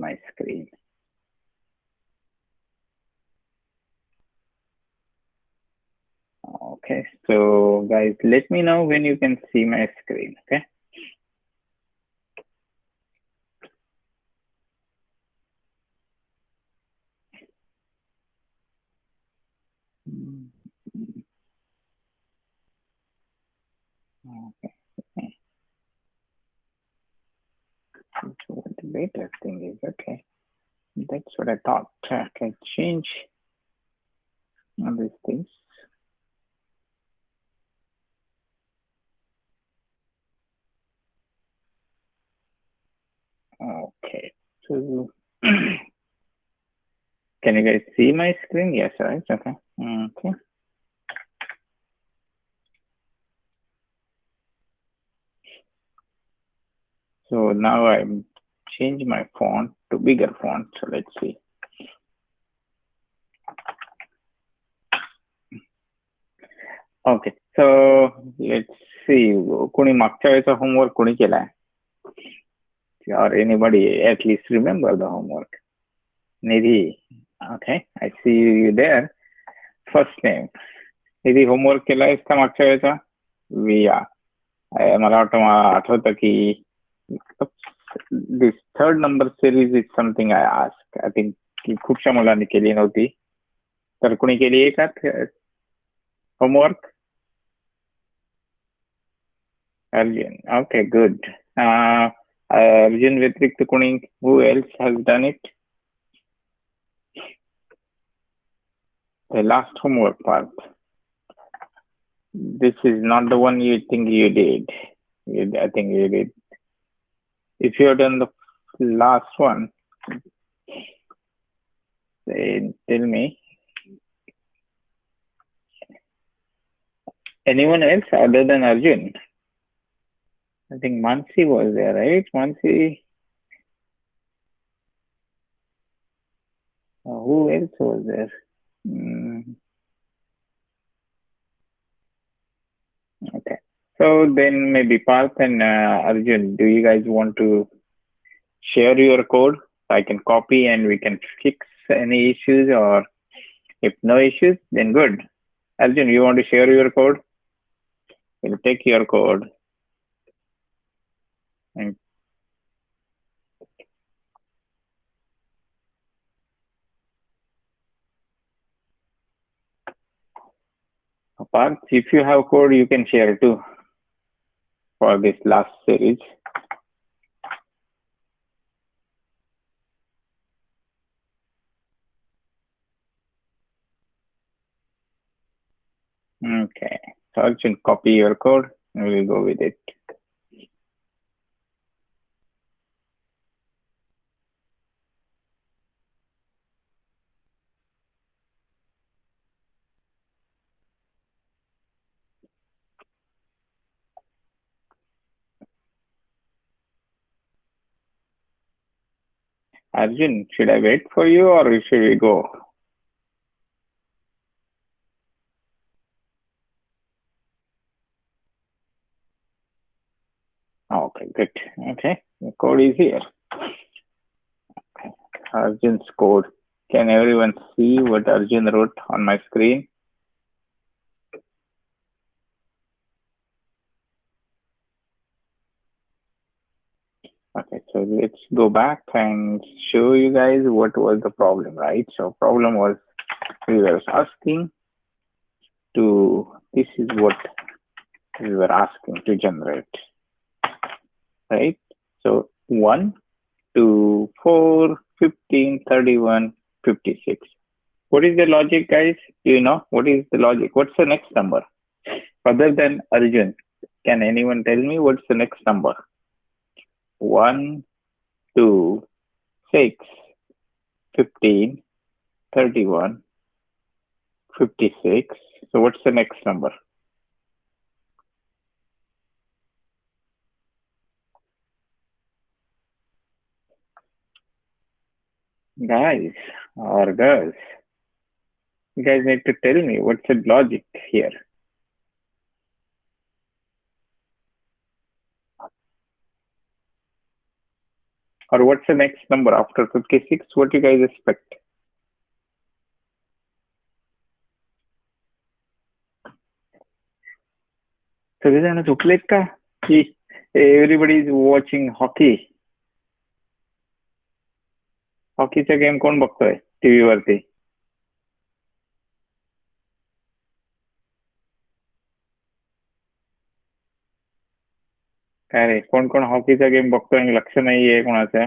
my screen. Okay, so guys, let me know when you can see my screen, okay? Okay. So what the beta thing is, okay. That's what I thought. I can change all these things. Okay, so can you guys see my screen? Yes, right? Okay. Okay. So now I'm change my font to bigger font. So let's see. Okay, so let's see. कोणी मागच्या वेळेचा homework कोणी केलाय? Or anybody at least remember the homework? Nidhi. Okay, I see you there. First name. Nidhi, homework केलायस का मागच्या वेळेचा? विया. मला आठवतं की this third number series is something I asked. I think की खूपशा मुलांनी केली नव्हती. तर कोणी केली आहे का homework? Arjun. Okay, good. Arjun व्यतिरिक्त कोणी, who else has done it? The last homework part. This is not the one you think you did. I think you did. If you have done the last one, then tell me. Anyone else other than Arjun? I think Mansi was there, right? Mansi. Who else was there? Okay. So then maybe Parth and Arjun, do you guys want to share your code? I can copy and we can fix any issues, or if no issues, then good. Arjun, you want to share your code? We'll take your code. And Parth, if you have code, you can share too for this last series. Okay, so Arjun, copy your code and we'll go with it. Arjun, should I wait for you or should we go? Okay, good. Okay, the code is here. Okay. Arjun's code. Can everyone see what Arjun wrote on my screen? Okay, so let's go back and show you guys what was the problem, right? So problem was we were asking to, this is what we were asking to generate, right? So 1, 2, 4, 15, 31, 56. What is the logic, guys? Do you know what is the logic? What's the next number? Other than Arjun, can anyone tell me what's the next number? 1, 2, 6, 15, 31, 56. So what's the next number? Guys or girls, you guys need to tell me what's the logic here. Or what's the next number after 56? What do you guys expect? सगळेजण झोपलेत का की everybody is watching hockey? हॉकीचा game कोण बघतोय TV वरती? काय रे, कोण कोण हॉकीचा गेम बघतोय? लक्ष नाहीये कोणाचं.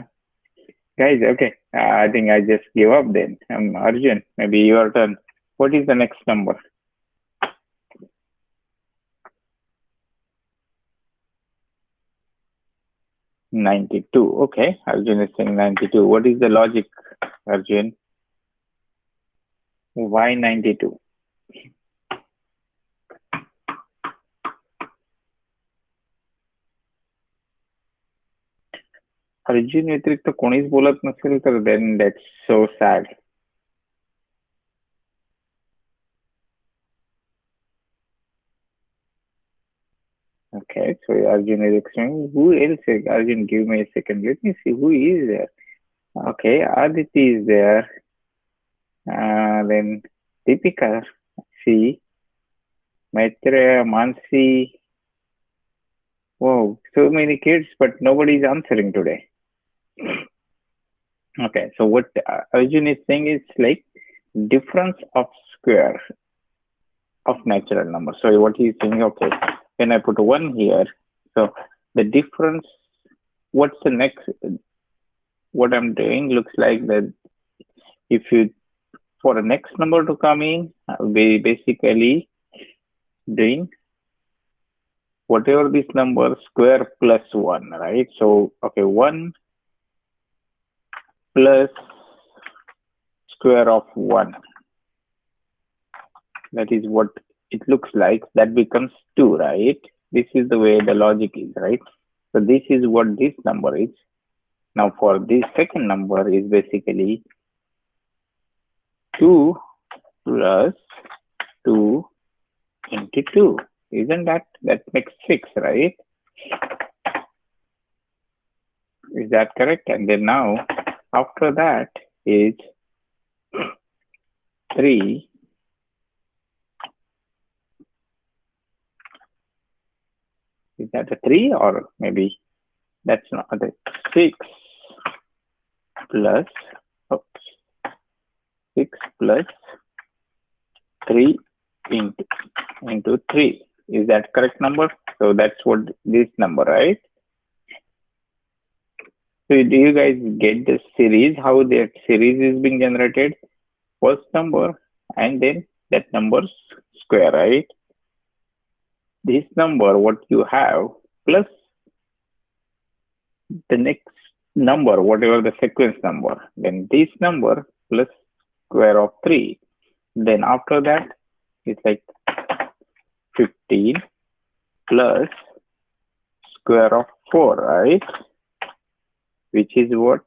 Guys, okay. I think I just give up then. Arjun, maybe your turn. What is the next number? 92. Okay, Arjun is saying 92. What is the logic, Arjun? Why 92? Arjun व्यतिरिक्त कोणीच बोलत नसेल तर then that's so sad. Okay, so Arjun is explaining. Who else? Arjun, give me a second. Let me see who is there. Okay, Aditi is there. Then Deepika, see. Maitreya, Mansi. Wow, so many kids, but nobody is answering today. Okay, so what Arjun is saying is like difference of square of natural number. So what he's saying, okay, when I put 1 here, so the difference, what's the next, what I'm doing looks like that if you, for the next number to come in, I'll be basically doing whatever this number square plus 1, right? So, okay, 1 plus square of 1. That is what it looks like. That becomes 2, right? This is the way the logic is, right? So this is what this number is. Now for this second number is basically 2 plus 2 into 2. Isn't that makes 6, right? Is that correct? And then now after that is 3 is that a 3 or maybe that's not a 6 plus 6 plus 3 into 3. Is that correct number? So that's what this number, right? So do you guys get the series, how that series is being generated? First number and then that number's square, right? This number, what you have, plus the next number, whatever the sequence number, then this number plus square of 3. Then after that, it's like 15 plus square of 4, right? Which is what?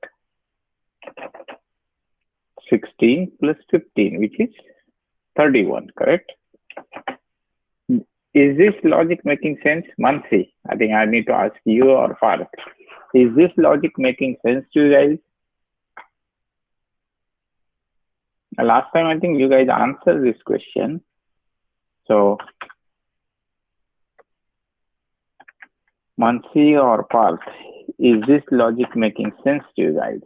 16 plus 15, which is 31, correct? Is this logic making sense? Mansi, I think I need to ask you or Farah. Is this logic making sense to you guys? Last time I think you guys answered this question. So Mansi or Parth, is this logic making sense to you guys?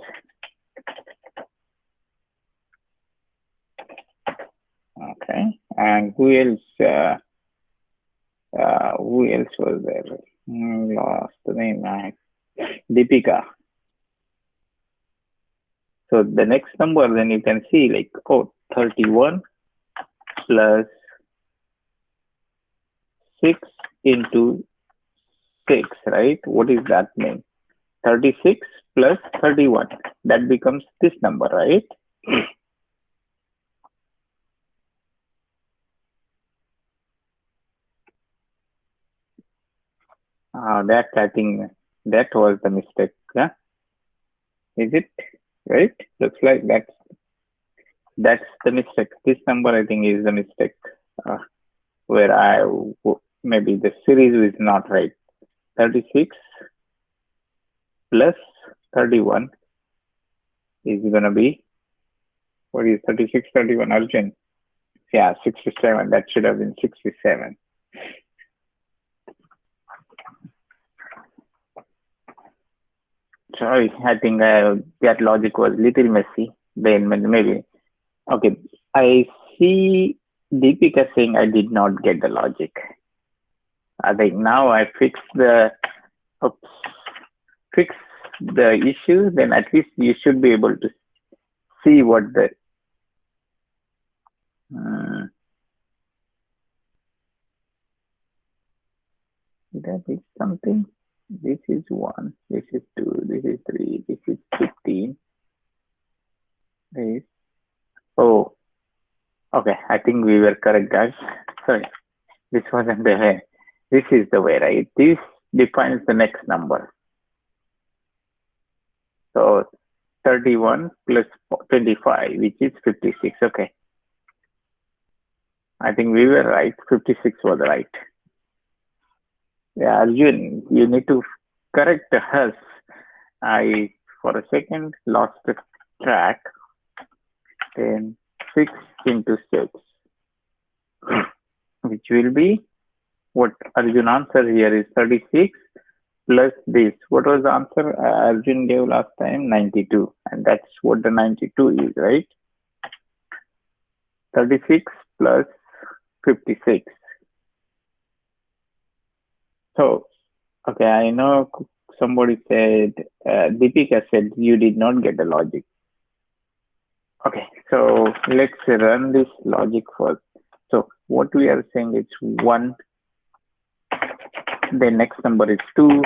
Okay, and who else? Who else was there? Lost the name. Deepika. So the next number, then you can see like, oh, 31 plus 6 into 6, right? What does that mean? 36 plus 31. That becomes this number, right? That I think that was the mistake. Yeah? Is it? Right? Looks like that's the mistake. This number I think is the mistake. Where maybe the series is not right. 36 plus 31 is going to be, what is 36, 31, Arjun? Yeah, 67. That should have been 67. Sorry, I think that logic was little messy. Then maybe. Okay, I see Deepika saying I did not get the logic. I think now I fix the issue, then at least you should be able to see what the did I miss something? This is 1, this is 2, this is 3, this is 15. This. Oh, okay. I think we were correct, guys. Sorry, this wasn't the way. This is the way, right? This defines the next number. So 31 plus 25, which is 56. Okay. I think we were right. 56 was right. Yeah, Arjun, you need to correct us. I, for a second, lost the track. Then 6 into 6, which will be, what Arjun answer here is 36 plus this. What was the answer Arjun gave last time? 92. And that's what the 92 is, right? 36 plus 56. So, okay, I know somebody said, Deepika said you did not get the logic. Okay, so let's run this logic first. So what we are saying is 1, then next number is 2,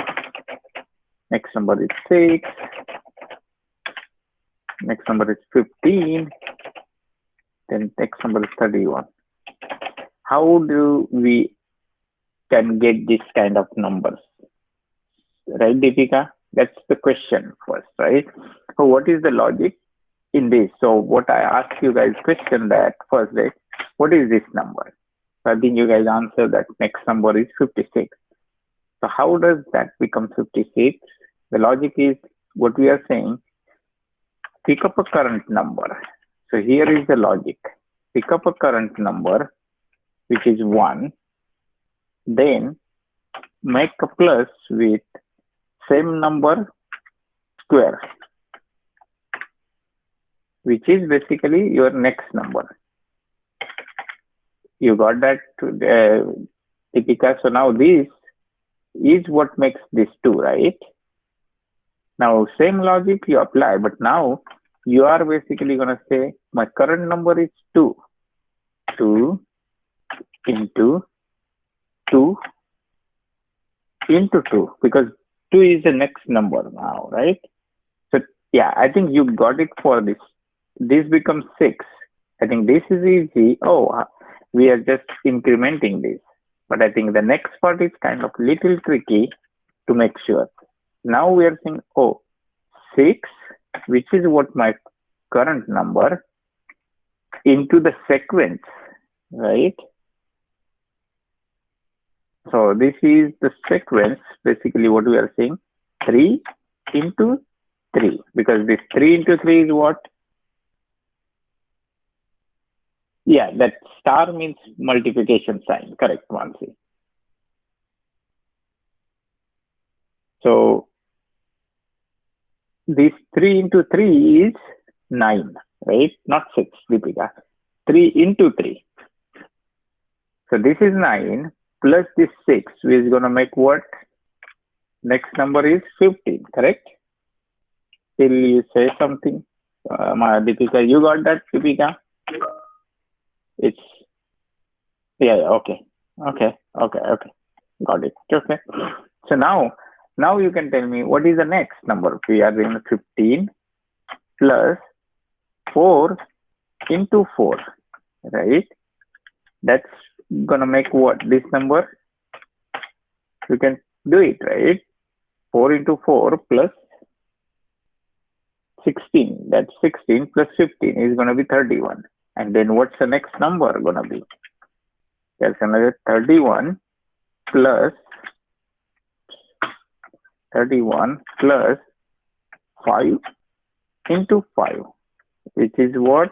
next number is 6, next number is 15, then next number is 31. How do we can get this kind of numbers? Right, Deepika? That's the question first, right? So what is the logic in this? So what I ask you guys question that first, right? What is this number? So I think you guys answer that next number is 56. So how does that become 56? The logic is what we are saying, pick up a current number. So here is the logic. Pick up a current number, which is 1, then make a plus with same number square, which is basically your next number. You got that, Deepika? So now this is what makes this 2, right? Now same logic you apply, but now you are basically going to say my current number is 2. 2 into 2 into 2, because 2 is the next number now, right? So yeah, I think you got it for this. This becomes 6. I think this is easy. Oh, we are just incrementing this. But I think the next part is kind of little tricky to make sure. Now we are saying, oh, 6, which is what my current number, into the sequence, right? So this is the sequence, basically what we are saying, 3 into 3, because this 3 into 3 is what? Yeah, that star means multiplication sign, correct, Mansi. So this 3 into 3 is 9, right? Not 6, Deepika. 3 into 3. So this is 9 plus this 6, which is going to make what? Next number is 15, correct? Till you say something. Deepika, you got that, Deepika? It's, yeah, okay. Got it. Okay. So now you can tell me what is the next number. We are in 15 plus 4 into 4, right? That's gonna make what? This number? You can do it, right? 4 into 4 plus 16. That's 16 plus 15 is gonna be 31. And then what's the next number gonna be? There's another 31 plus 5 into 5, which is what?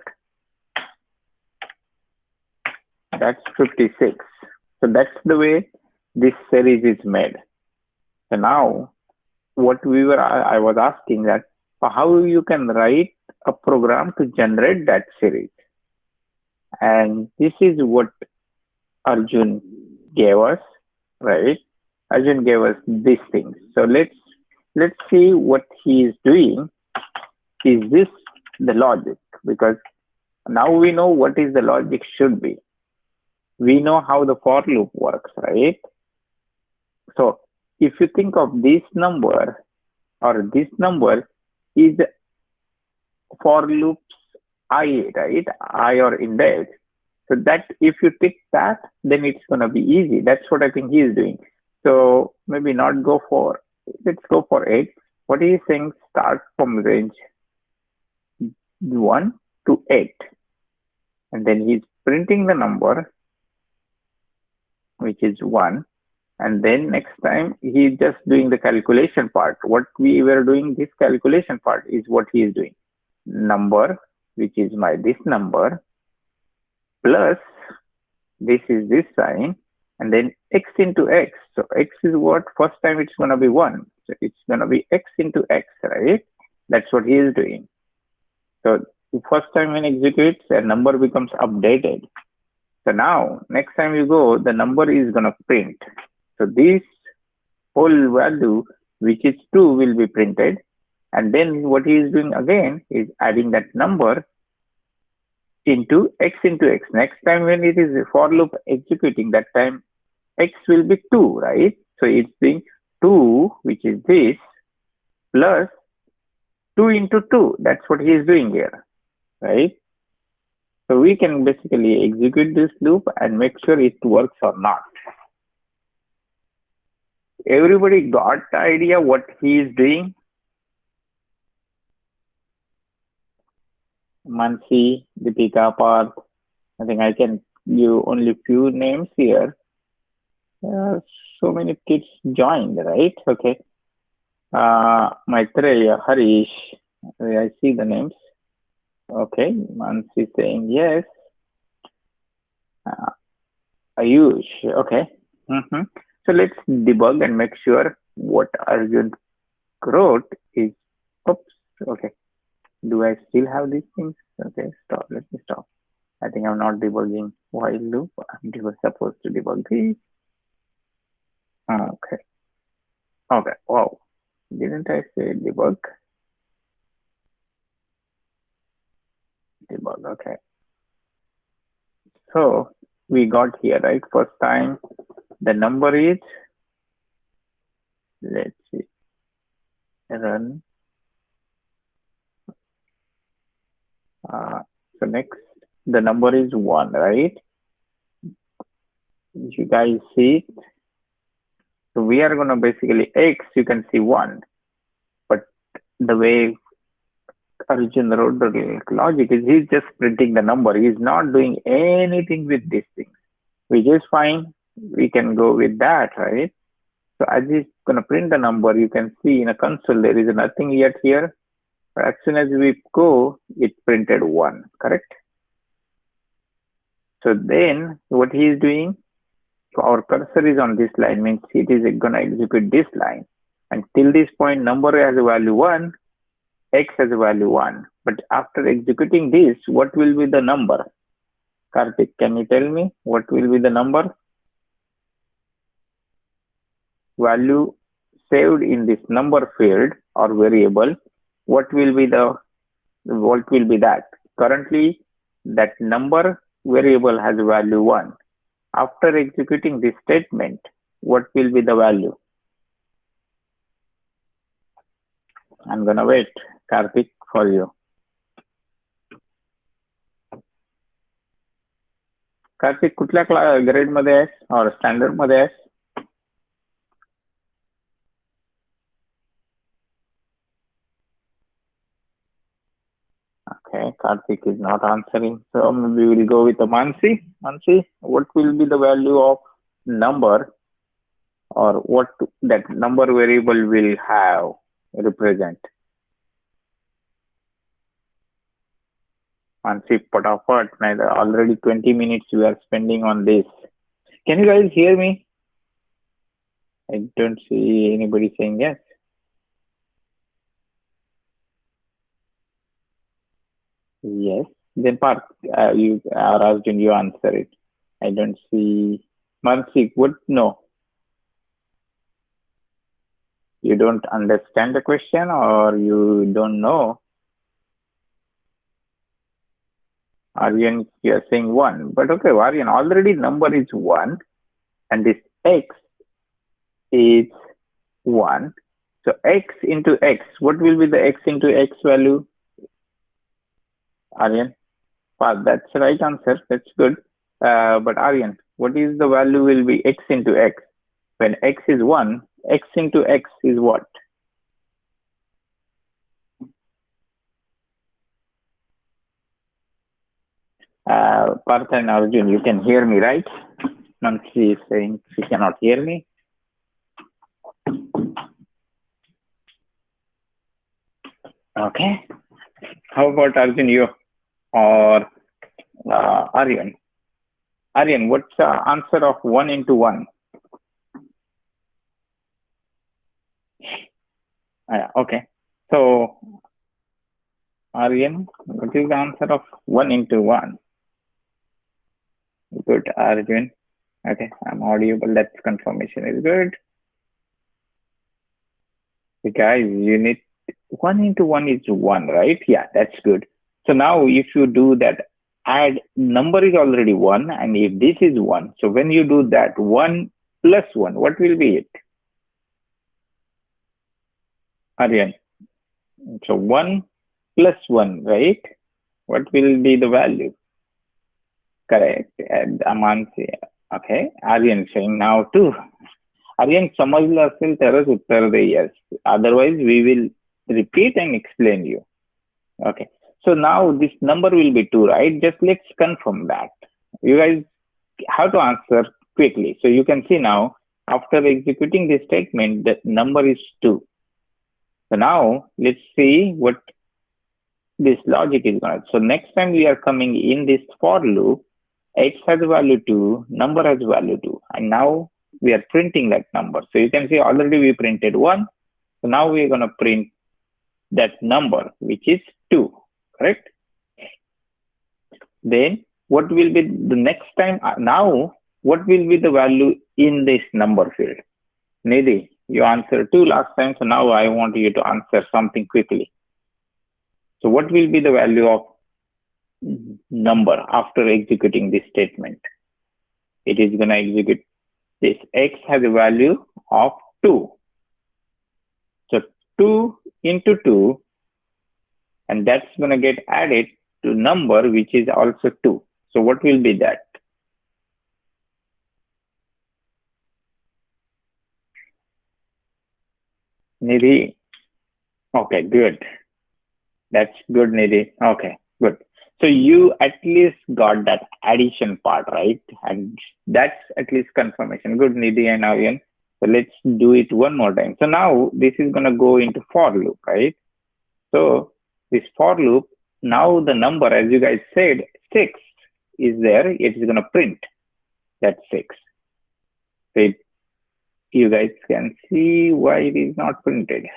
That's 56. So that's the way this series is made. So now what I was asking that how you can write a program to generate that series. And this is what Arjun gave us, right? Arjun gave us these things. So let's see what he is doing. Is this the logic? Because now we know what is the logic should be. We know how the for loop works, right? So if you think of this number or this number is for loops I, right? I or index. So that if you tick that, then it's going to be easy. That's what I think he is doing. So maybe not go for, let's go for 8. What he is saying, start from range 1 to 8. And then he's printing the number, which is 1. And then next time he's just doing the calculation part. What we were doing, this calculation part is what he is doing. Number, which is this number, plus this is this sign, and then x into x. So x is what? First time it's going to be 1. So it's going to be x into x, right? That's what he is doing. So the first time when executes, a number becomes updated. So now, next time you go, the number is going to print. So this whole value, which is 2, will be printed. And then what he is doing again is adding that number into x. Next time when it is a for loop executing, that time x will be 2, right? So it's being 2, which is this, plus 2 into 2. That's what he is doing here, right? So we can basically execute this loop and make sure it works or not. Everybody got the idea what he is doing? Mansi, Deepika, Parth. I think I can give only few names here. So many kids joined, right? Okay. Maitreya, Harish. I see the names. Okay. Mansi saying yes. Ayush. Okay. So let's debug and make sure what Arjun wrote is. Oops. Okay. Do I still have these things? Okay, stop. Let me stop. I think I'm not debugging while loop. I'm supposed to debug these. Okay. Okay. Wow. Didn't I say debug? Debug. Okay. So we got here, right? First time the number is, let's see, run. So next, the number is 1, right? You guys see it? So we are going to basically x, you can see 1. But the way Arjun wrote the logic is he's just printing the number. He's not doing anything with these things, which is fine. We can go with that, right? So as he's going to print the number, you can see in a console, there is nothing yet here. But as soon as we go, it printed 1, correct? So then what he is doing, so our cursor is on this line, means it is going to execute this line. And till this point, number has a value 1, x has a value 1. But after executing this, what will be the number? Karthik, can you tell me what will be the number? Value saved in this number field or variable, what will be that? Currently, that number variable has a value 1. After executing this statement, what will be the value? I'm gonna wait, Karthik, for you. Kartik कुठल्या grade मध्ये आहेस और standard मध्ये आहेस? Okay, Karthik is not answering. So we will go with the Mansi. Mansi, what will be the value of number or what that number variable will have represent? Mansi, pataphat, already 20 minutes we are spending on this. Can you guys hear me? I don't see anybody saying yes. Yes. Then Parth, you are asked and you answer it. I don't see. Mansi, what? No. You don't understand the question or you don't know? Aryan, you are saying 1. But okay, Aryan, already number is 1 and this x is 1. So x into x, what will be the x into x value? Aryan, that's the right answer. That's good. But Aryan, what is the value will be x into x? When x is 1, x into x is what? Parth and Arjun, you can hear me, right? Nancy is saying she cannot hear me. Okay. How about Arjun, you or Aryan? Aryan, what's the answer of 1 into 1? Okay. So, Aryan, what is the answer of 1 into 1? Good, Arjun. Okay, I'm audible. That's confirmation is good. Guys, you need 1 into 1 is 1, right? Yeah, that's good. So now if you do that, add number is already 1 and if this is 1, so when you do that 1 plus 1, what will be it? Aryan. So 1 plus 1, right? What will be the value? Correct. And Amansi. Okay. Aryan saying now 2. Aryan, समझ असेल तरच उत्तर दे yes. Otherwise, we will repeat and explain you. Okay. So now this number will be 2, right? Just let's confirm that. You guys have to answer quickly. So you can see now, after executing this statement, the number is 2. So now let's see what this logic is going to. So next time we are coming in this for loop, x has value 2, number has value 2. And now we are printing that number. So you can see already we printed 1. So now we are going to print that number, which is 2, correct? Then what will be the next time? Now, what will be the value in this number field? Nidhi, you answered 2 last time. So now I want you to answer something quickly. So what will be the value of number after executing this statement? It is going to execute this. X has a value of 2. So 2 into 2, and that's going to get added to number which is also 2. So what will be that? Nidhi. Okay, good. That's good, Nidhi. Okay, good. So you at least got that addition part, right? And that's at least confirmation. Good, Nidhi and Aryan. So let's do it one more time. So now this is going to go into for loop, right? So this for loop, now the number, as you guys said, 6 is there. It is going to print that 6. So you guys can see why it is not printed.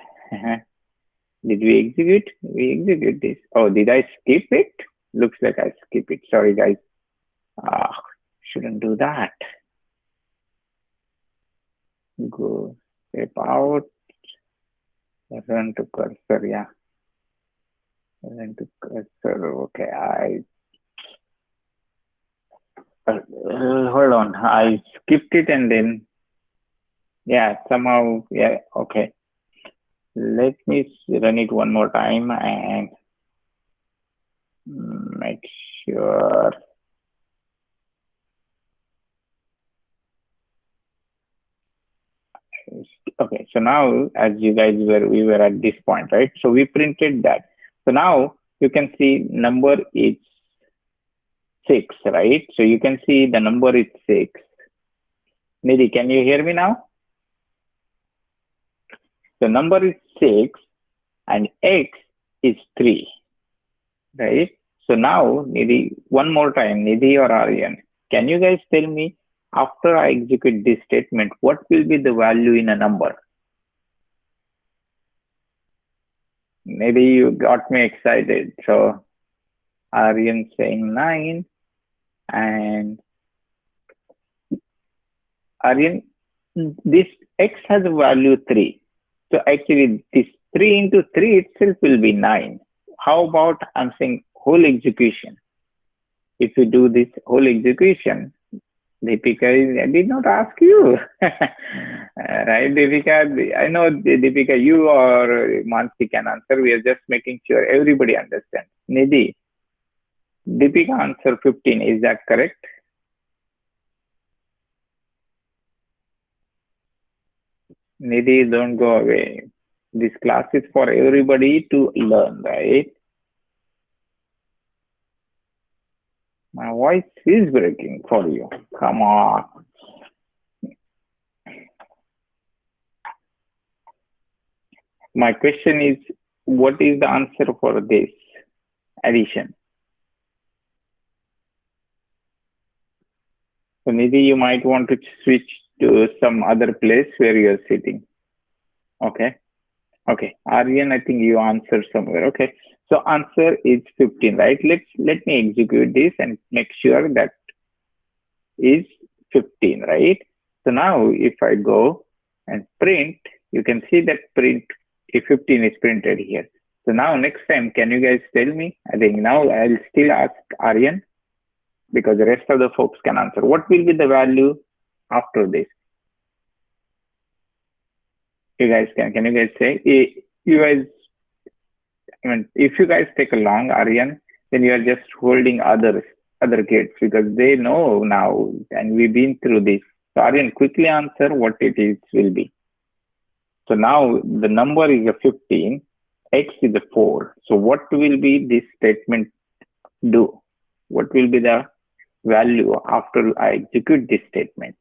Did we execute? We execute this. Oh, did I skip it? Looks like I skip it. Sorry, guys. Shouldn't do that. Go step out. Run to cursor. Yeah. Run to cursor. Okay. Hold on. I skipped it and then, yeah, somehow, yeah. Okay. Let me run it one more time and make sure. Okay, so now as you guys we were at this point, right? So we printed that. So now you can see number is 6, right? So you can see the number is 6. Nidhi, can you hear me now? The number is 6 and x is 3, right? So now, Nidhi, one more time, Nidhi or Aryan, can you guys tell me after I execute this statement, what will be the value in a number? Maybe you got me excited. So Aryan saying 9 and Aryan, this x has a value 3. So actually this 3 into 3 itself will be 9. How about I'm saying whole execution? If you do this whole execution, Deepika, I did not ask you. Right, Deepika? I know, Deepika, you or Mansi can answer. We are just making sure everybody understands. Nidhi, Deepika answer 15. Is that correct? Nidhi, don't go away. This class is for everybody to learn, right? My voice is breaking for you. Come on. My question is, what is the answer for this addition? So Nidhi, you might want to switch to some other place where you are sitting. Okay. Okay. Aryan, I think you answered somewhere. Okay. So answer is 15, right? Let me execute this and make sure that is 15, right? So now if I go and print, you can see that print if 15 is printed here. So now next time, can you guys tell me? I think now I'll still ask Aryan because the rest of the folks can answer. What will be the value after this? You guys can you guys say? You guys, I mean, if you guys take along Aryan, then you are just holding other kids because they know now and we've been through this. So Aryan, quickly answer what it is will be. So now the number is a 15, x is a 4. So what will be this statement do? What will be the value after I execute this statement?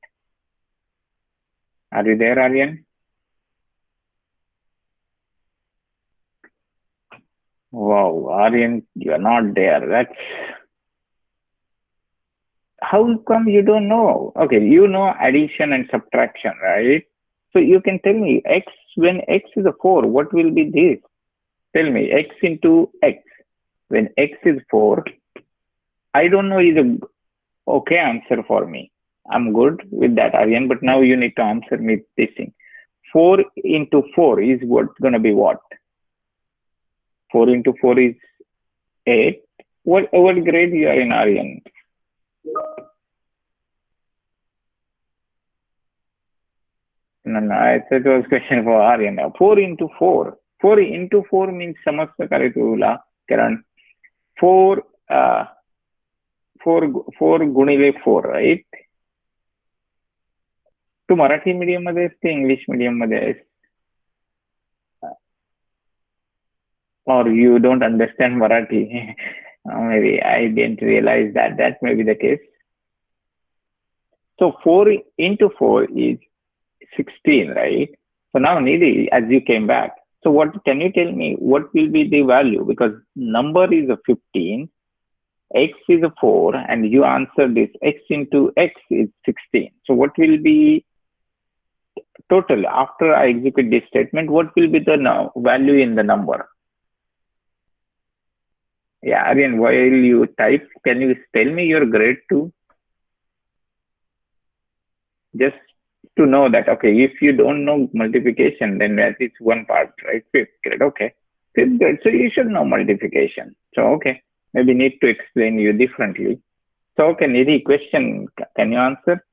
Are you there, Aryan? Wow, Aryan, you are not there. That's how come you don't know? Okay, you know addition and subtraction, right? So you can tell me x when x is a 4, what will be this? Tell me x into x. When x is 4, I don't know is a okay answer for me. I'm good with that, Aryan, but now you need to answer me this thing. 4 into 4 is what gonna be what? 4 into 4 is 8. What grade you are in, Aryan? No, I thought it was question for Aryan. 4 into 4. 4 into 4 means समजतं का रे तुला Karan? 4 4 गुणिले 4, right? तू Marathi medium मध्ये आहेस की English medium मध्ये आहेस? Or you don't understand Marathi? Maybe I didn't realize that. That may be the case. So 4 into 4 is 16, right? So now Nidhi, as you came back, so what can you tell me what will be the value? Because number is a 15, x is a 4, and you answered this x into x is 16. So what will be total after I execute this statement? What will be the value in the number? Yeah, Aryan, while you type, can you tell me your grade too? Just to know that, okay, if you don't know multiplication, then that is one part, right? Fifth grade, okay. Fifth grade, so you should know multiplication. So, okay, maybe need to explain you differently. So, okay, Nidhi, question, can you answer?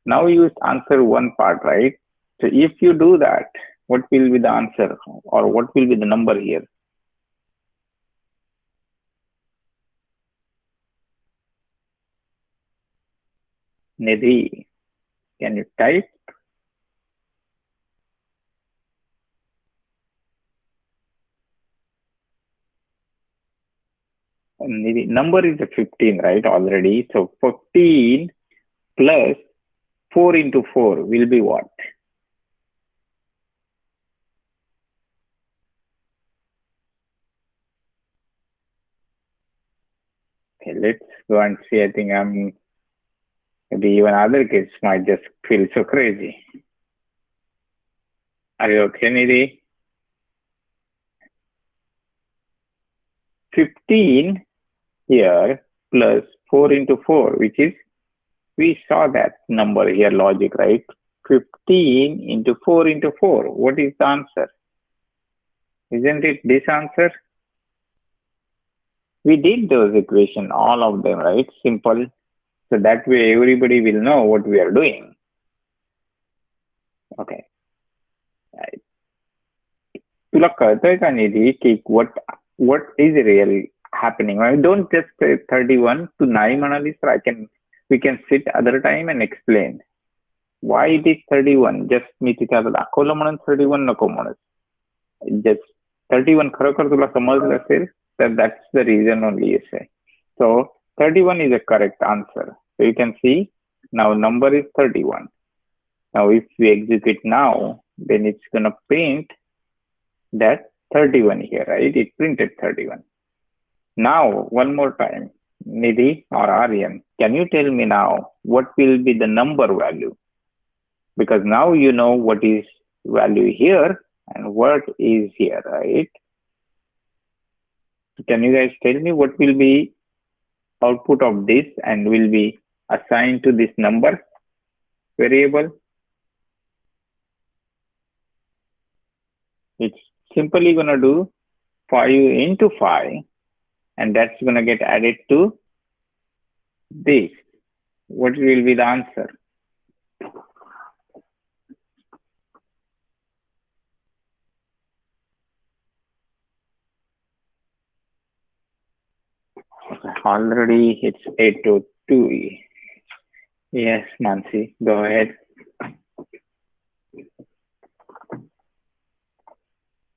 Now you answer one part, right? So, if you do that, what will be the answer or what will be the number here? Nidhi, can you type? Nidhi, number is a 15, right? Already. So 15 plus 4 into 4 will be what? Okay, let's go and see. I think maybe even other kids might just feel so crazy. Are you okay, Nidhi? 15 here plus 4 into 4, which is, we saw that number here, logic, right? 15 into 4 into 4. What is the answer? Isn't it this answer? We did those equation, all of them, right? Simple. So that way everybody will know what we are doing. Okay. तुला कळतंय का निधी की what is really happening? I don't just say 31 to 9 म्हणाली, so we can sit other time and explain why it is 31. Just मी तिथे आता दाखवलं म्हणून 31 नको म्हणत. Just 31 खरोखर तुला समजलं असेल तर that's the reason only you say. So 31 is a correct answer. So you can see now number is 31. Now if we execute now, then it's gonna print that 31 here, right? It printed 31. Now one more time, Nidhi or Aryan, can you tell me now what will be the number value? Because now you know what is value here and what is here, right? Can you guys tell me what will be output of this and will be assigned to this number variable? It's simply going to do 5 into 5, and that's going to get added to this. What will be the answer? Already it's 8 to 2. Yes, Mansi, go ahead.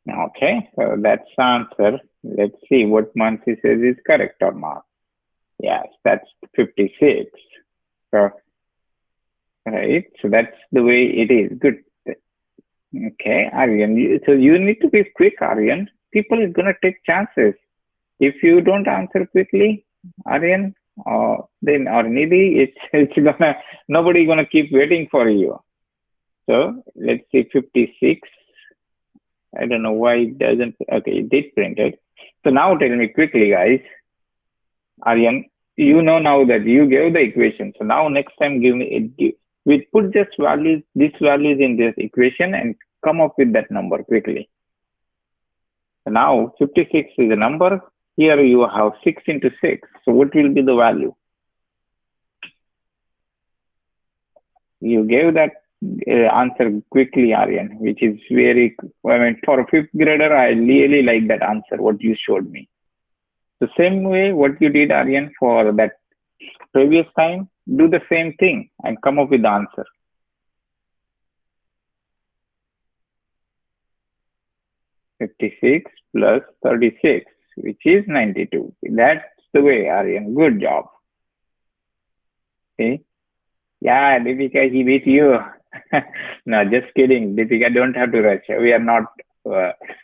Okay, so that's the answer. Let's see what Mansi says is correct or not. Yes, that's 56. So, right, so that's the way it is. Good. Okay, Aryan, so you need to be quick, Aryan. People are going to take chances. If you don't answer quickly, Aryan, then or Nidhi, it's gonna, nobody gonna keep waiting for you. So let's see, 56. I don't know why it doesn't. Okay, it did print it. So now tell me quickly, guys. Aryan, you know now that you gave the equation. So now next time give me it. We put just values, these values in this equation and come up with that number quickly. So now 56 is a number. Here you have 6 into 6. So what will be the value? You gave that answer quickly, Aryan, which is very, I mean, for a 5th grader, I really like that answer, what you showed me. The same way what you did, Aryan, for that previous time, do the same thing and come up with the answer. (56 plus 36), which is 92. That's the way, Aryan. Good job. See? Yeah, Deepika, he beat you. No, just kidding. Deepika, don't have to rush. We are not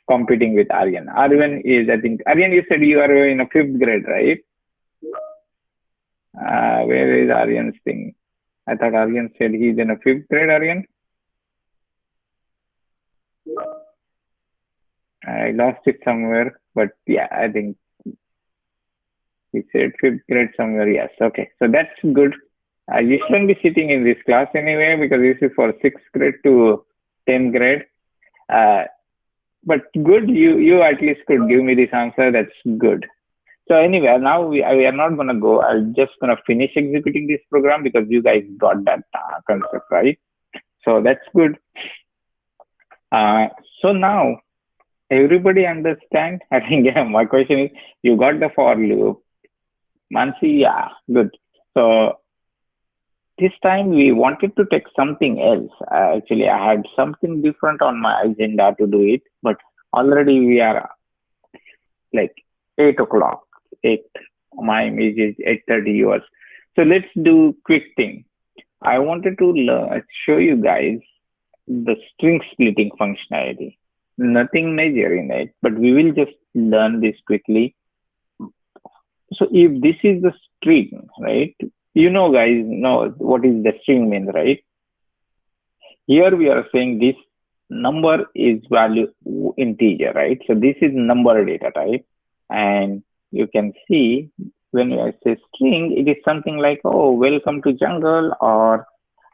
competing with Aryan. Aryan is, I think, Aryan, you said you are in a 5th grade, right? Where is Aryan's thing? I thought Aryan said he's in a 5th grade, Aryan. I lost it somewhere, but yeah, I think he said 5th grade somewhere. Yes, okay. So that's good. You shouldn't be sitting in this class anyway because this is for 6th grade to 10th grade. But good, you at least could give me this answer. That's good. So anyway, now we are not going to go. I'm just going to finish executing this program because you guys got that concept, right? So that's good. So now everybody understand? I think yeah, my question is, you got the for loop. Mansi, yeah, good. So this time we wanted to take something else. Actually, I had something different on my agenda to do it, but already we are like 8 o'clock. 8, my age is 8:30 yours. So let's do quick thing. I wanted to show you guys the string splitting functionality. Nothing major in it, but we will just learn this quickly. So if this is the string, right? Guys know what is the string means, right? Here we are saying this number is value integer, right? So this is number data type. And you can see when I say string, it is something like, oh, welcome to jungle, or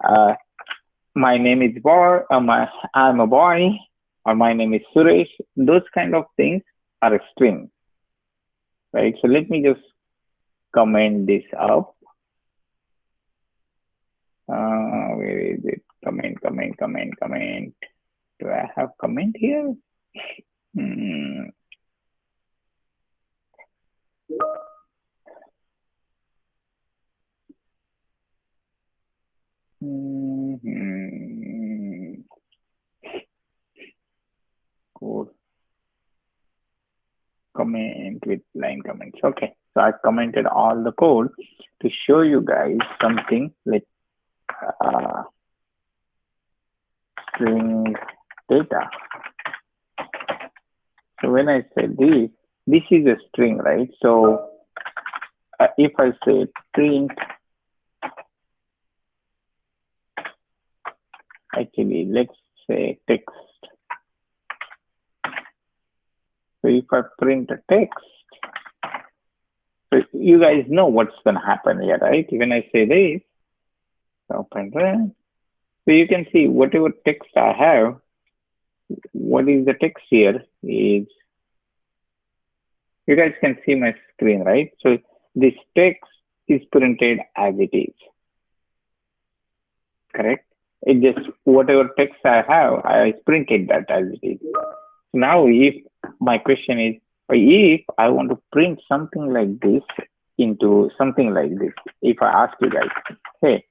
uh, my name is boy, I'm a boy, or my name is Suresh. Those kind of things are a string, right? So let me just comment this up. Where is it? Comment. Do I have comment here? Hmm. Hmm. Code comment with line comments. Okay, so I commented all the code to show you guys something like string data. So when I say this is a string, right? So if I say print, actually, let's say text. So if I print a text, so you guys know what's going to happen here, right? When I say this, open run. So you can see whatever text I have, what is the text here is, you guys can see my screen, right? So this text is printed as it is, correct? It just, whatever text I have, I printed that as it is. Now, if my question is, if I want to print something like this into something like this, if I ask you guys, hey,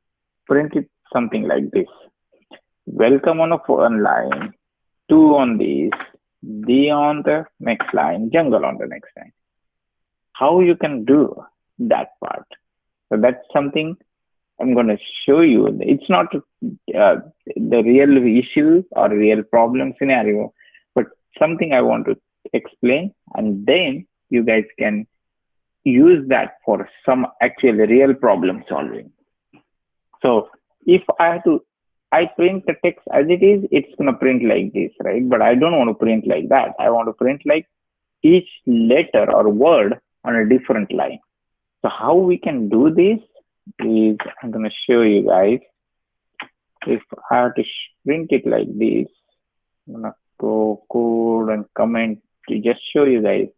print it something like this, welcome on a one line, 2 on this, D on the next line, jungle on the next line. How you can do that part? So that's something I'm going to show you. It's not the real issue or real problem scenario, but something I want to explain, and then you guys can use that for some actual real problem solving. So if I print the text as it is, it's going to print like this, right? But I don't want to print like that. I want to print like each letter or word on a different line. So how we can do this is, I'm going to show you guys. If I have to print it like this, I'm going to go code and comment to just show you guys.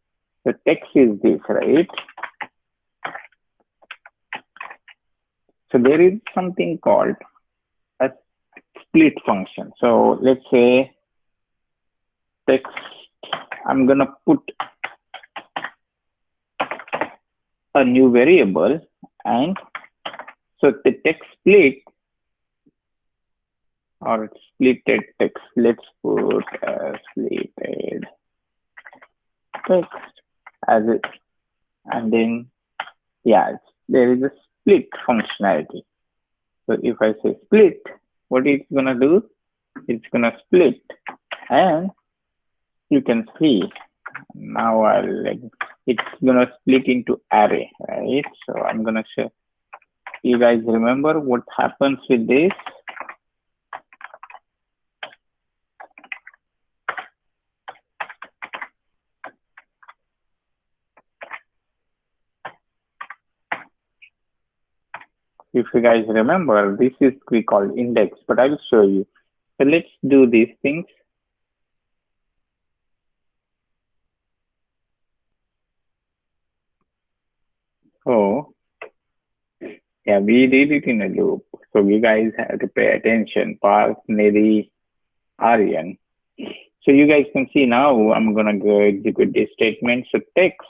The text is this, right? So there is something called a split function. So let's say text, I'm going to put a new variable, and so the text split or splitted text, let's put splitted text as it, and then there is a split functionality. So if I say split, what it's gonna do, it's gonna split, and you can see now it's gonna split into array, right? So I'm gonna show you guys, remember what happens with this. If you guys remember, this is we call index, but I will show you. So let's do these things. So yeah, we did it in a loop. So you guys have to pay attention. Parth, Nidhi, Aryan. So you guys can see now I'm gonna go execute this statement. So text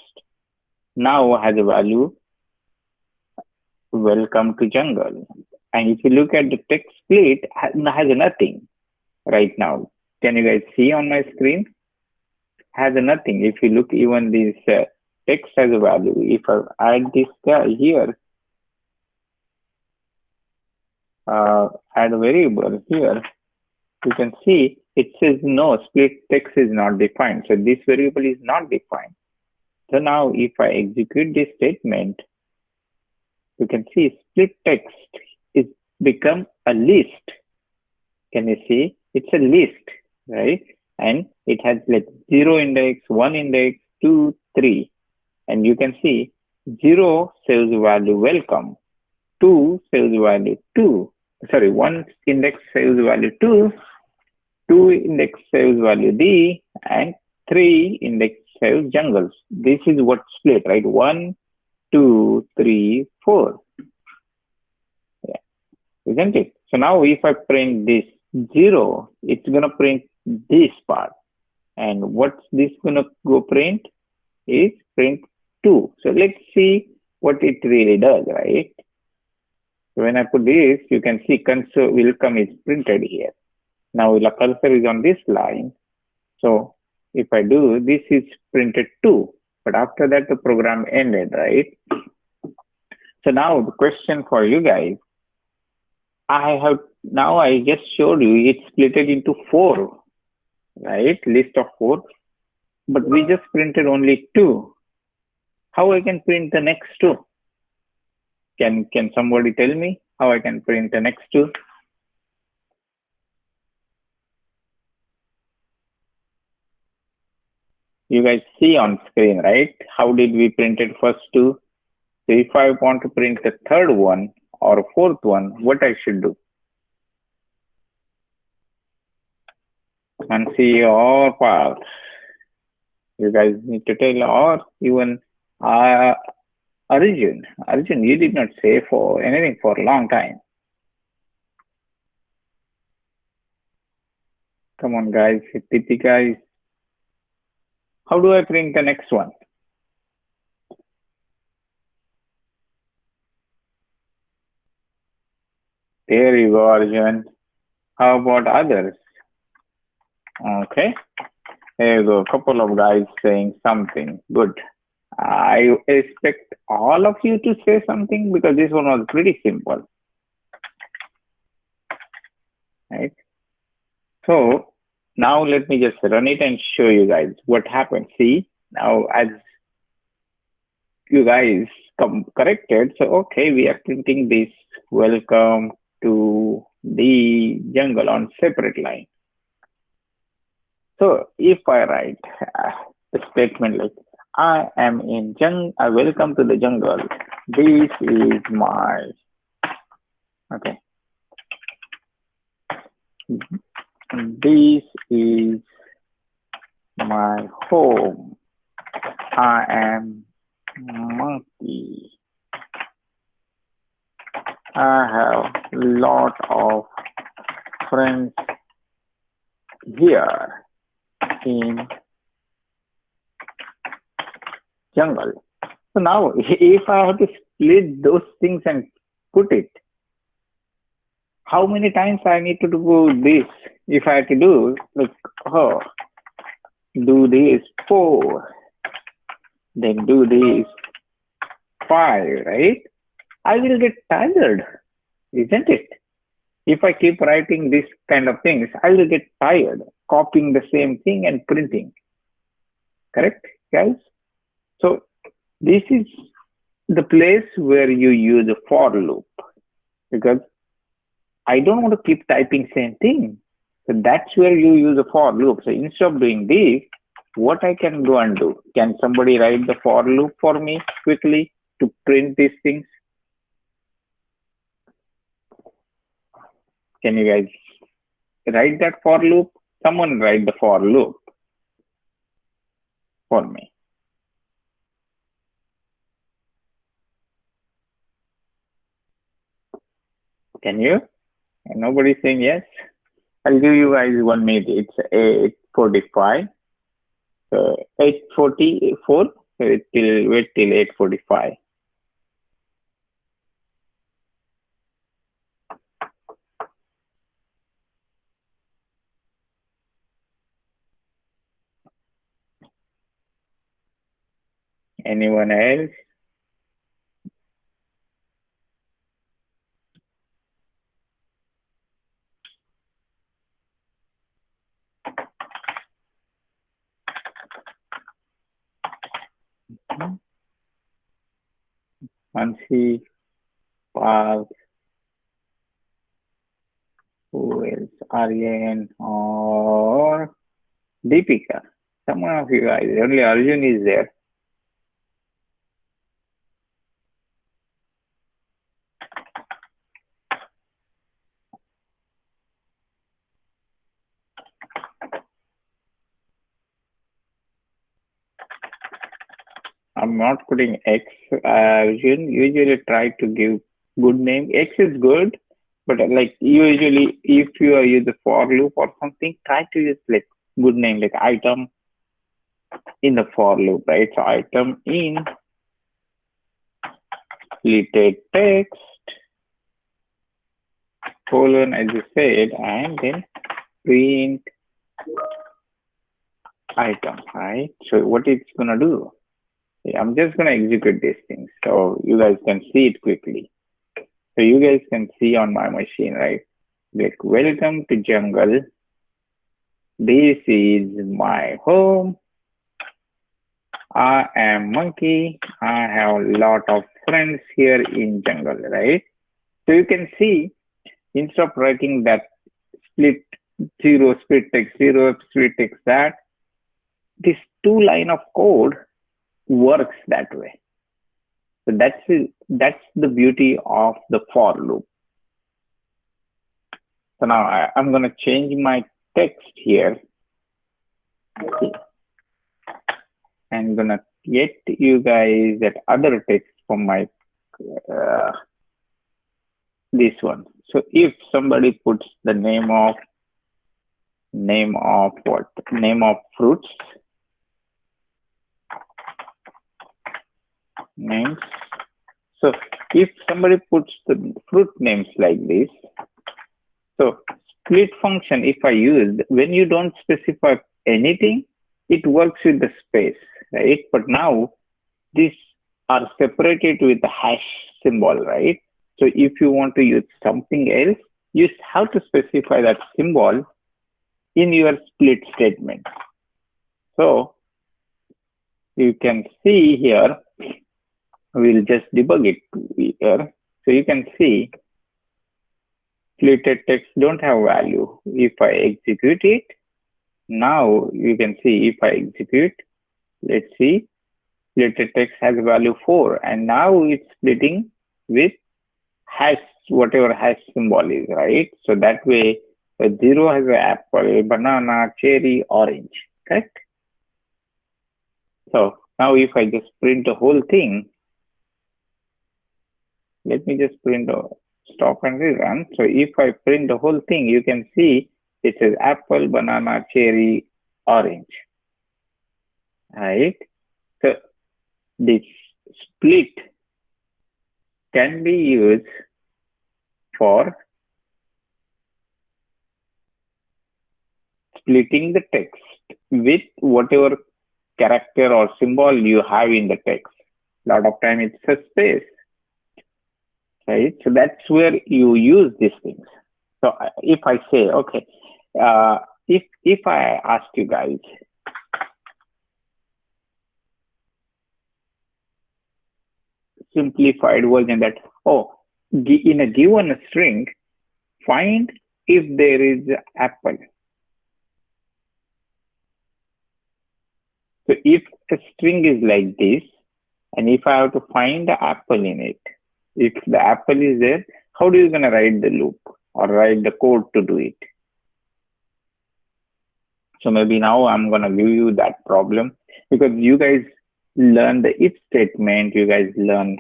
now has a value, welcome to jungle. And if you look at the text split, has nothing right now. Can you guys see on my screen? Has nothing. If you look, even this text has a value. If I add this guy here, add a variable here, you can see it says no, split text is not defined. So this variable is not defined. So now if I execute this statement, you can see split text is become a list. Can you see? It's a list, right? And it has like 0 index, 1 index, 2, 3. And you can see 0 saves value welcome, 2 saves value 2. Sorry, 1 index saves value 2, 2 index saves value D, and 3 index saves jungles. This is what split, right? 1, 2, 3, 4. Yeah, isn't it? So now if I print this 0, it's gonna print this part. And what's this gonna go print? Is print 2. So let's see what it really does, right? So when I put this, you can see console welcome is printed here. Now the cursor is on this line. So if I do, this is printed 2. But after that, the program ended, right? So now the question for you guys, I just showed you it's split into 4, right? List of 4. But we just printed only 2. How I can print the next 2? Can somebody tell me how I can print the next 2? You guys see on screen, right? How did we print it first 2? So if I want to print the third one or fourth one, what I should do? And see or pass. You guys need to tell, or even Arjun. Arjun, you did not say for anything for a long time. Come on, guys. Guys. How do I print the next one? There you go, Arjun. How about others? Okay. There you go. A couple of guys saying something. Good. I expect all of you to say something because this one was pretty simple. Right? So now let me just run it and show you guys what happened. See, now as you guys corrected, so okay, we are printing this welcome to the jungle on separate line. So if I write a statement like I am in welcome to the jungle. This is my okay. This is my home. I am monkey. I have lot of friends here in jungle. So now if I have to split those things and put it, how many times I need to do this? If I have to do like do this 4, then do this 5, right? I will get tired, isn't it? If I keep writing this kind of things, I will get tired copying the same thing and printing. Correct, guys? So this is the place where you use a for loop because I don't want to keep typing same thing. So that's where you use a for loop. So instead of doing this, what I can go and do? Can somebody write the for loop for me quickly to print these things? Can you guys write that for loop? Someone write the for loop for me. Can you? And nobody's saying yes. I'll give you guys 1 minute. It's 8:45. So 8:44. So wait till 8:45. Anyone else? Mansi, Park, who else? Aryan or Deepika. Someone of you guys. Only Arjun is there. I'm not putting X. Arjun usually try to give good name. X is good, but like usually if you are use the for loop or something, try to use like good name like item in the for loop, right? So item in splitted text colon as you said, and then print item, right? So what it's gonna do? I'm just gonna execute these things so you guys can see it quickly. So you guys can see on my machine, right? Like welcome to jungle. This is my home. I am monkey. I have a lot of friends here in jungle, right? So you can see instead of writing that split zero, split text zero, split text that, this two line of code works that way. So that's the beauty of the for loop. So now I'm going to change my text here. I'm going to get you guys that other text from my this one. So if somebody puts the name of what? Name of fruits. Names. So if somebody puts the fruit names like this, so split function, if I use, when you don't specify anything, it works with the space, right? But now these are separated with the hash symbol, right? So if you want to use something else, you have to specify that symbol in your split statement. So you can see here, we'll just debug it here. So you can see splitted text don't have value. If I execute it, now you can see if I execute, let's see, splitted text has value 4 and now it's splitting with hash, whatever hash symbol is, right? So that way, 0 has an apple, banana, cherry, orange, correct? So now if I just print the whole thing, let me just print stop and rerun. So if I print the whole thing, you can see it says apple, banana, cherry, orange, right? So this split can be used for splitting the text with whatever character or symbol you have in the text. A lot of time it's a space, right? So that's where you use these things. So if I say, okay, if I ask you guys, simplified version that, oh, in a given string, find if there is apple. So if a string is like this, and if I have to find the apple in it, if the apple is there, how do you gonna write the loop or write the code to do it? So maybe now I'm gonna give you that problem because you guys learn the if statement, you guys learn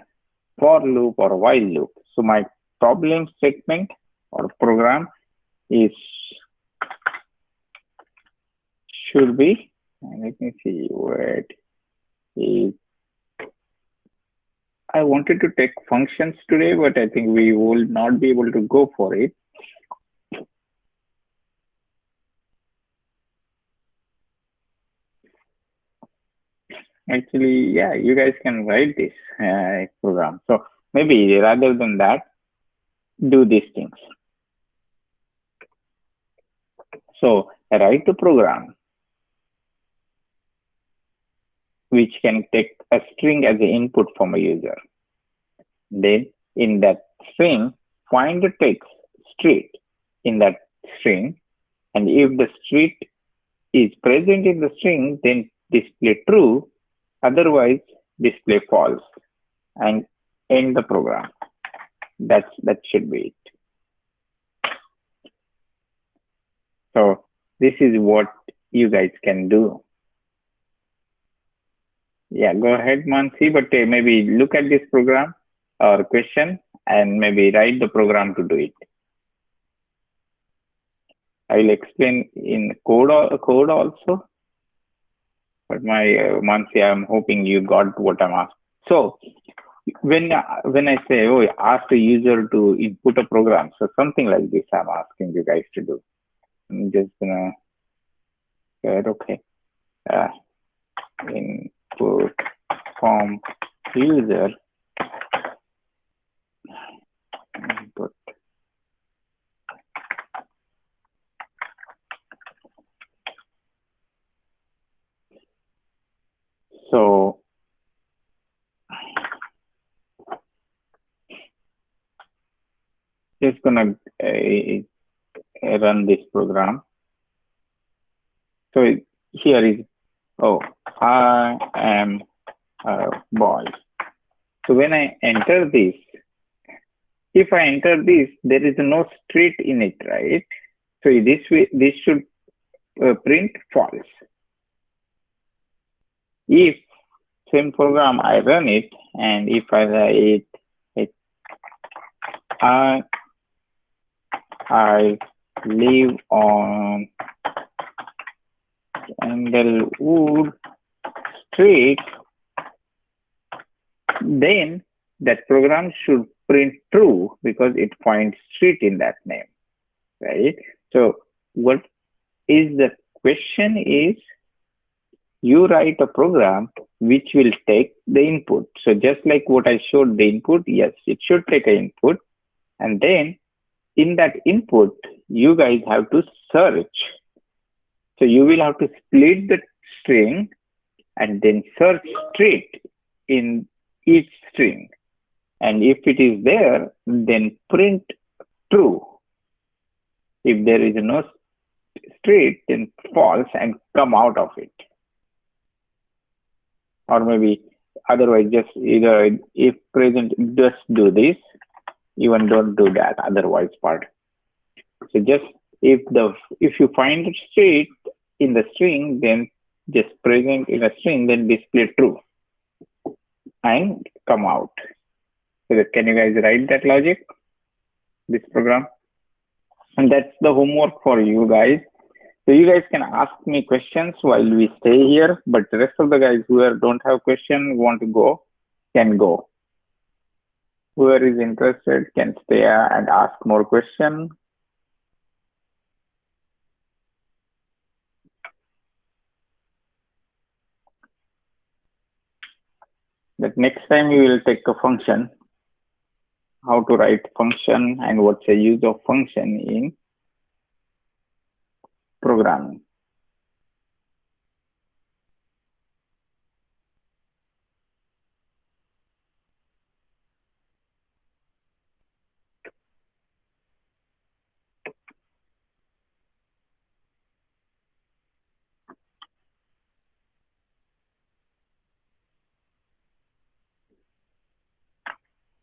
for loop or while loop. So my problem statement or program is should be, let me see where it is. I wanted to take functions today, but I think we will not be able to go for it. Actually, yeah, you guys can write this program. So maybe rather than that, do these things. So write the program which can take a string as an input from a user. Then in that string, find the text street in that string, and if the street is present in the string, then display true, otherwise display false, and end the program. That should be it. So this is what you guys can do. Yeah, go ahead, Mansi, but maybe look at this program or question and maybe write the program to do it. I will explain in code also, but my Mansi, I'm hoping you got what I'm asking. So when I say, oh, ask the user to input a program, so something like this I'm asking you guys to do. I'm just gonna say, okay, input from user input. So just gonna run this program. So here is, oh, I am a boy. So when I enter this, if I enter this, there is no street in it, right? So this should print false. If same program I run it, and if I write it, I live on Sandalwood Street, then that program should print true because it finds street in that name, right? So what is the question is, you write a program which will take the input. So just like what I showed the input, yes, it should take an input. And then in that input, you guys have to search. So you will have to split the string and then search street in each string. And if it is there, then print true. If there is no street, then false and come out of it. Or maybe otherwise just either if present, just do this, even don't do that otherwise part. So just if you find the street in the string, then just present in a string, then display true and come out. So can you guys write that logic, this program? And that's the homework for you guys. So you guys can ask me questions while we stay here, but the rest of the guys who don't have question, want to go, can go. Whoever is interested can stay and ask more questions. That next time we will take a function, how to write function and what's the use of function in programming.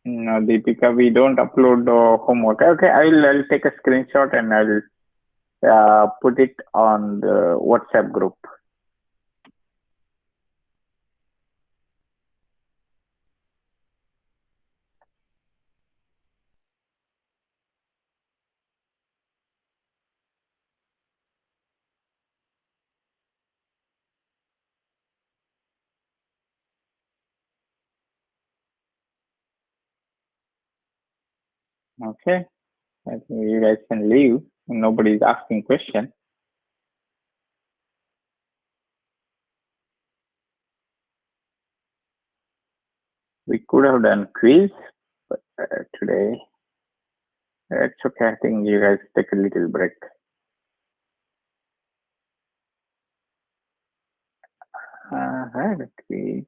No, Deepika, we don't upload homework. Okay, I'll take a screenshot and I'll put it on the WhatsApp group. Okay, I think you guys can leave. Nobody's asking question. We could have done quiz, but today it's okay. I think you guys take a little break. All right. private page.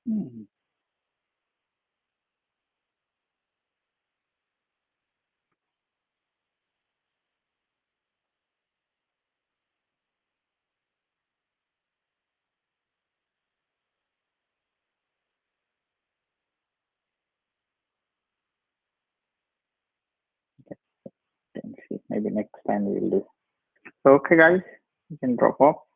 Hmm. Can see. Maybe next time we'll do. Okay, guys, you can drop off.